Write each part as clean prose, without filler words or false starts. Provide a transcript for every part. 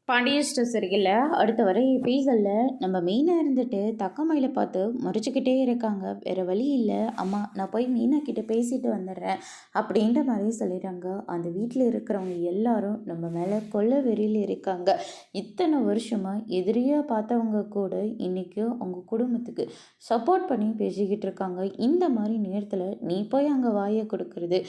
Pandian stores இருக்குல்ல, அடுத்து வர எபிசோடில் நம்ம மீனா இருந்துட்டு தக்கமயில பார்த்து முறைச்சிக்கிட்டே இருக்காங்க. வேறு வழி இல்லை அம்மா, நான் போய் மீனா கிட்ட பேசிட்டு வந்துடுறேன் அப்படின்ற மாதிரி சொல்லிடுறாங்க. அந்த வீட்டில் இருக்கிறவங்க எல்லாரும் நம்ம மேலே கொள்ள வெறியில் இருக்காங்க. இத்தனை வருஷமாக எதிரியாக பார்த்தவங்க கூட இன்றைக்கி அவங்க குடும்பத்துக்கு சப்போர்ட் பண்ணி பேசிக்கிட்டு இருக்காங்க. இந்த மாதிரி நேரத்தில் நீ போய் அங்கே வாயை கொடுக்கறது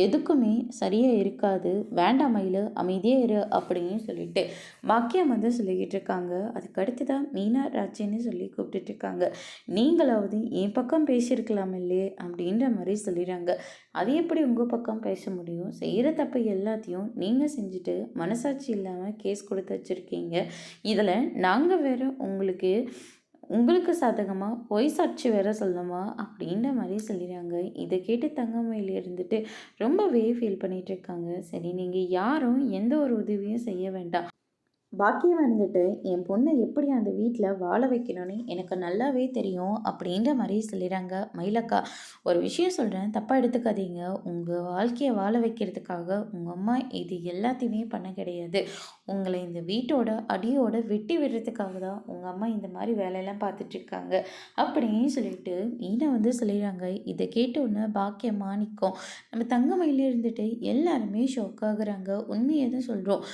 எதுக்குமே சரியாக இருக்காது. வேண்டாம் மயிலு, அமைதியாக இரு அப்படின்னு சொல்லிட்டு பாக்கியம் சொல்லிக்கிட்டு இருக்காங்க. அதுக்கு அடுத்து தான் மீனா ராஜின்னு சொல்லி கூப்பிட்டுட்டு இருக்காங்க. நீங்களாவது என் பக்கம் பேசியிருக்கலாம் இல்லையே அப்படின்ற மாதிரி சொல்லிடுறாங்க. அது எப்படி உங்கள் பக்கம் பேச முடியும்? செய்கிற தப்பு எல்லாத்தையும் நீங்கள் செஞ்சுட்டு மனசாட்சி இல்லாமல் கேஸ் கொடுத்து வச்சுருக்கீங்க. இதில் நாங்கள் வேறு உங்களுக்கு சாதகமாக பொய் சாட்சி வேற சொல்லணுமா அப்படின்ற மாதிரி சொல்லிடுறாங்க. இதை கேட்டு தங்கமயில் இருந்துட்டு ரொம்பவே ஃபீல் பண்ணிகிட்டு இருக்காங்க. சரி, நீங்கள் யாரும் எந்த ஒரு உதவியும் செய்ய வேண்டாம். பாக்கியம் இருந்துட்டு என் பொண்ணை எப்படி அந்த வீட்டில் வாழ வைக்கணும்னு எனக்கு நல்லாவே தெரியும் அப்படின்ற மாதிரி சொல்லிடுறாங்க. மயிலக்கா, ஒரு விஷயம் சொல்கிறேன், தப்பாக எடுத்துக்காதீங்க. உங்கள் வாழ்க்கையை வாழ வைக்கிறதுக்காக உங்கள் அம்மா இது எல்லாத்தையுமே பண்ண கிடையாது. உங்களை இந்த வீட்டோட அடியோட வெட்டி விடுறதுக்காக தான் உங்கள் அம்மா இந்த மாதிரி வேலையெல்லாம் பார்த்துட்ருக்காங்க அப்படின்னு சொல்லிட்டு மீனை சொல்லிடுறாங்க. இதை கேட்டோன்னே பாக்கியம் மாணிக்கம் நம்ம தங்கமயில இருந்துட்டு எல்லாருமே ஷாக் ஆகுறாங்க. உண்மையை தான் சொல்கிறோம்.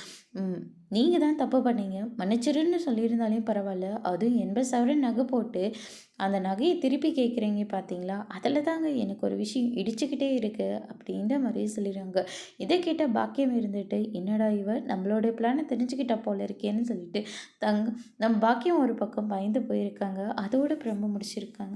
நீங்கள் தான் தப்பு பண்ணீங்க, மன்னிச்சிருன்னு சொல்லியிருந்தாலே பரவாயில்ல. அதுவும் 80,000 நகை போட்டு அந்த நகையை திருப்பி கேட்குறீங்க பார்த்தீங்களா, அதில் தாங்க எனக்கு ஒரு விஷயம் இடிச்சுக்கிட்டே இருக்குது அப்படின்ற மாதிரி சொல்லிடுறாங்க. இதை கேட்ட பாக்கியம் இருந்துட்டு என்னடா இவ நம்மளோடைய பிளானை தெரிஞ்சுக்கிட்டா போல இருக்கேன்னு சொல்லிட்டு நம்ம பாக்கியம் ஒரு பக்கம் பயந்து போயிருக்காங்க. அதோட பிரம்ம முடிச்சிருக்காங்க.